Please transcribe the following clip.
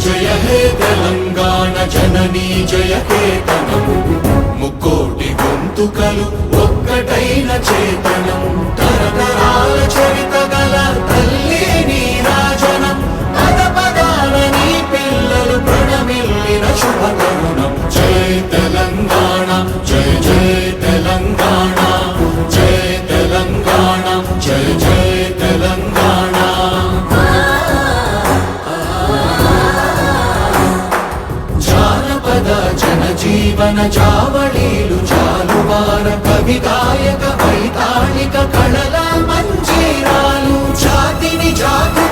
జయ హే తెలంగాణ జననీ జయ కేతనం ముక్కోటి గొంతుకలు ఒక్కటైన చేతనం తరతరాల చరిత గల తల్లి నీరాజనం పద పదాన నీ పిల్లలు ప్రణమిల్లిన శుభతరుణం జయ తెలంగాణ జయ జయ తెలంగాణ జయ తెలంగాణ జయ జయ తెలంగాణ జీవన జావళీలు జాలువార కవి గాయక వైతాళిక కళల మంజీరాలు జాతిని జాతి